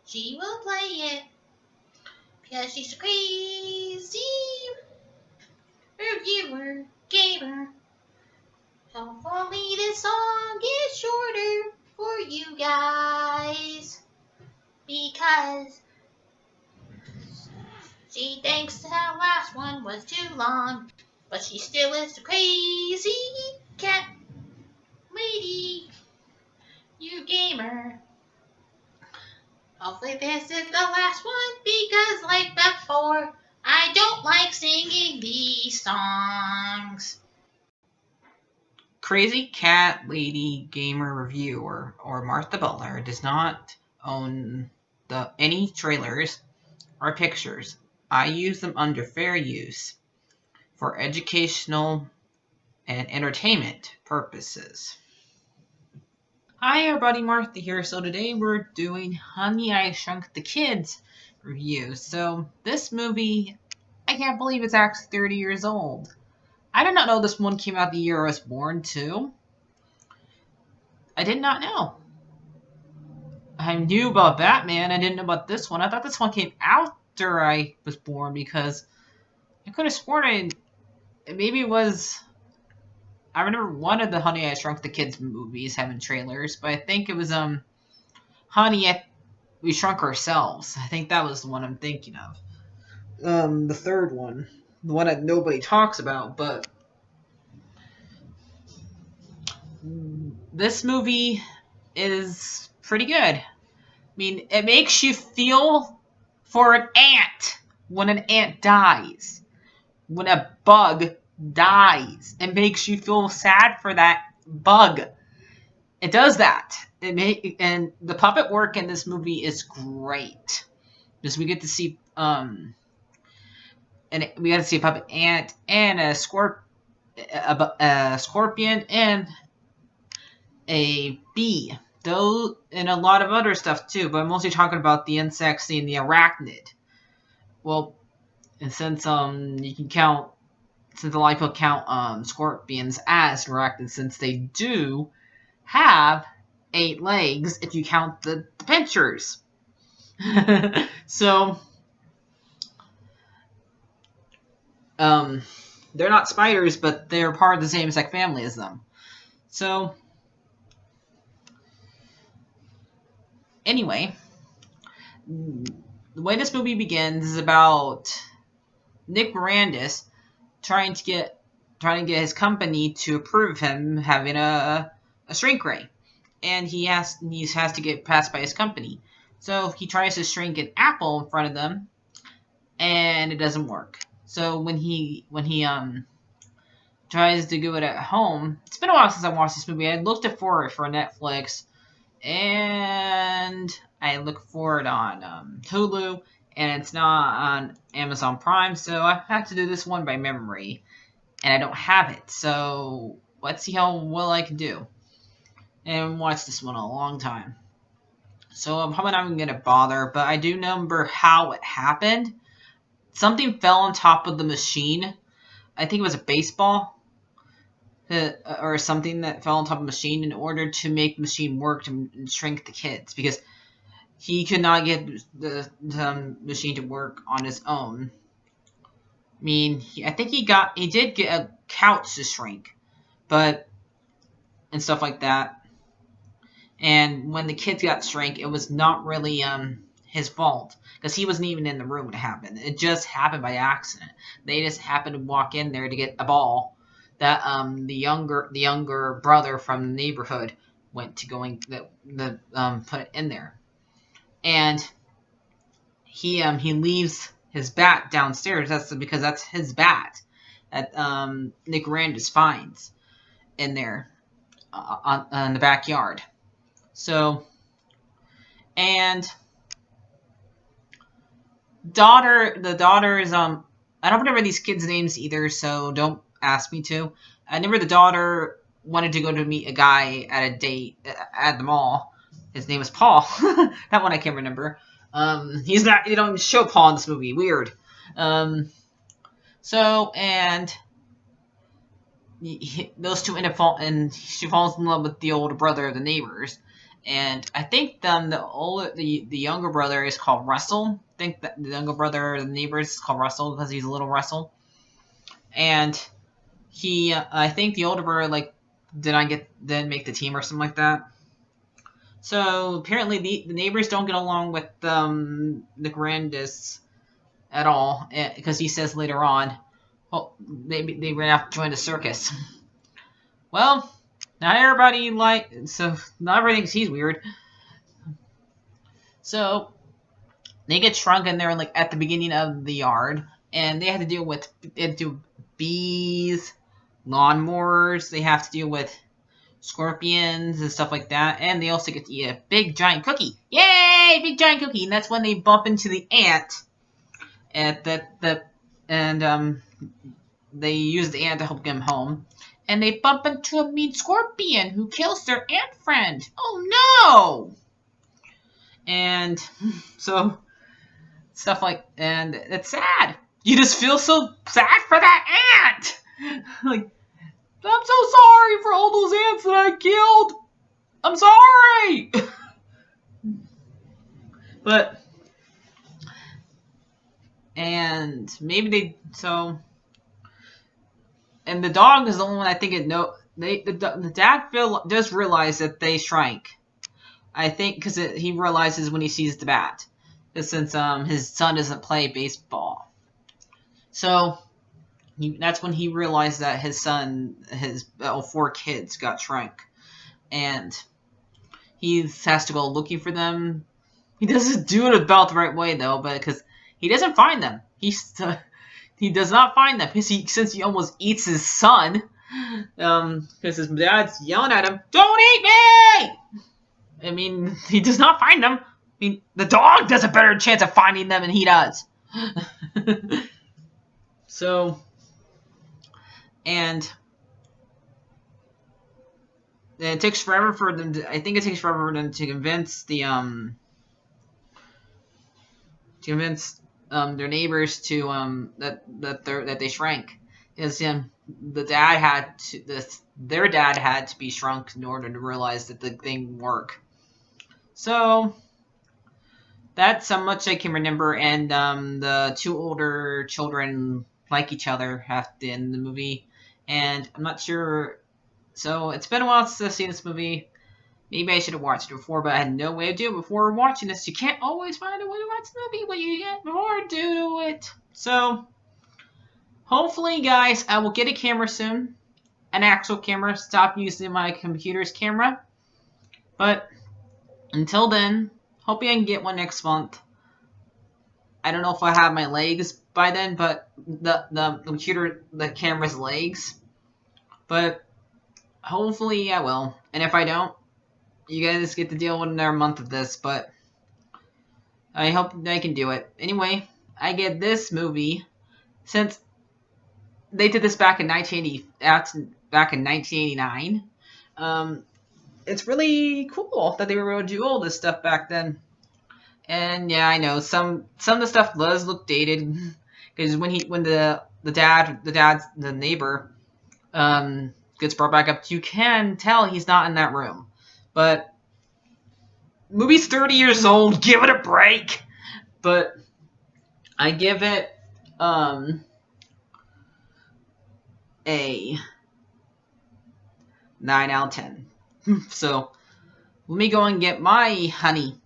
She will play it because she's a crazy reviewer gamer. Hopefully this song is shorter for you guys because she thinks the last one was too long, but she still is a crazy cat lady, you gamer. Hopefully this is the last one because like before, I don't like singing these songs. Crazy Cat Lady Gamer Reviewer or Martha Butler does not own any trailers or pictures. I use them under fair use for educational and entertainment purposes. Hi everybody, Martha here. So today we're doing Honey, I Shrunk the Kids review. So this movie, I can't believe it's actually 30 years old. I did not know this one came out the year I was born too. I did not know. I knew about Batman. I didn't know about this one. I thought this one came after I was born because I could have sworn maybe it was. I remember one of the Honey I Shrunk the Kids movies having trailers, but I think it was Honey We Shrunk Ourselves. I think that was the one I'm thinking of. The third one, the one that nobody talks about, but this movie is pretty good. I mean, it makes you feel for an ant when an ant dies. When a bug dies, it makes you feel sad for that bug. It does that. And the puppet work in this movie is great because we get to see and we got to see a puppet ant and a scorpion and a bee. Though, and a lot of other stuff too, but I'm mostly talking about the insects and the arachnid. Well, and since you can count, since a lot of people count scorpions as arachnids, since they do have 8 legs if you count the pinchers. So, they're not spiders, but they're part of the same insect family as them. So, anyway, the way this movie begins is about Nick Mirandis trying to get his company to approve him having a shrink ray, and he has to get passed by his company. So he tries to shrink an apple in front of them, and it doesn't work. So when he tries to do it at home, it's been a while since I watched this movie. I looked for it for Netflix, and I look for it on Hulu, and it's not on Amazon Prime, so I have to do this one by memory, and I don't have it. So let's see how well I can do. And watch this one a long time. So I'm probably not even going to bother, but I do remember how it happened. Something fell on top of the machine. I think it was a baseball or something that fell on top of the machine in order to make the machine work to shrink the kids, because he could not get the machine to work on his own. I mean, I think he did get a couch to shrink, but and stuff like that. And when the kids got shrank, it was not really his fault because he wasn't even in the room when it happened. It just happened by accident. They just happened to walk in there to get a ball that the younger brother from the neighborhood went to put it in there, and he leaves his bat downstairs. Because that's his bat that Nick Randis finds in there on the backyard. So, and the daughter is I don't remember these kids' names either, so don't ask me to. I remember the daughter wanted to go to meet a guy at a date at the mall. His name was Paul. That one I can't remember. He's not. You don't show Paul in this movie. Weird. So and those two end up and she falls in love with the older brother of the neighbors, And I think the younger brother is called Russell. I think that the younger brother, the neighbor, is called Russell because he's a little Russell. And I think the older brother didn't make the team or something like that. So apparently the neighbors don't get along with the grandest at all, because he says later on, well, they ran out to join the circus. Well, not everybody not everybody thinks he's weird. So they get shrunk and they're at the beginning of the yard, and they have to deal with bees, lawnmowers. They have to deal with scorpions and stuff like that, and they also get to eat a big giant cookie. Yay, big giant cookie! And that's when they bump into the ant, and they use the ant to help them home, and they bump into a mean scorpion who kills their ant friend. Oh no! And so and it's sad. You just feel so sad for that ant. I'm so sorry for all those ants that I killed. I'm sorry. But and maybe and the dog is the only one I think the dad does realize that they shrank. I think because he realizes when he sees the bat, since his son doesn't play baseball, so that's when he realized that his 4 kids got shrunk, and he has to go looking for them. He doesn't do it about the right way though, but because he doesn't find them, he does not find them since he almost eats his son, because his dad's yelling at him, "Don't eat me!" I mean, he does not find them. I mean, the dog does a better chance of finding them than he does. So, and it takes forever for them to, I think it takes forever for them to convince their neighbors to that they shrank. Because their dad had to be shrunk in order to realize that the thing worked. So that's how much I can remember, and the 2 older children like each other in the movie, and I'm not sure. So it's been a while since I've seen this movie. Maybe I should have watched it before, but I had no way to do it before watching this. You can't always find a way to watch the movie, but you get more to do it. So hopefully, guys, I will get a camera soon, an actual camera. Stop using my computer's camera, but until then, hoping I can get one next month. I don't know if I have my legs by then, but the camera's legs. But hopefully I will. And if I don't, you guys get to deal with another month of this, but I hope I can do it. Anyway, I get this movie, since they did this back in 1989. It's really cool that they were able to do all this stuff back then. And yeah, I know some of the stuff does look dated, because when the neighbor gets brought back up, you can tell he's not in that room. But movie's 30 years old, give it a break. But I give it a 9 out of 10. So let me go and get my honey.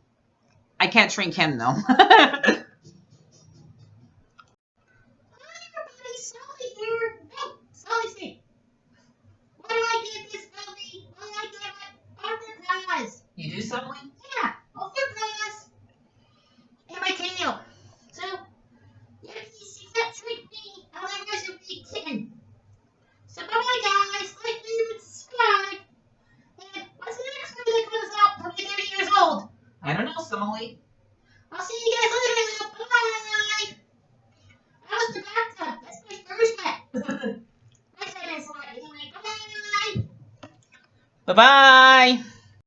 I can't shrink him though. Everybody, Sully here. Hey, Sully's here. What do I get this movie? What do I get Arthur prize? You do something? Yeah, Arthur prize. And my tail. So, yeah, you can't trick me. Otherwise you'll be kitten. So bye guys. Like, leave, and subscribe. And what's the next movie that comes out for 30 years old? I don't know, Sully. I'll see you guys later. Bye. I was the bathtub. That's my first pet. My pet is like, anyway, bye. Bye-bye.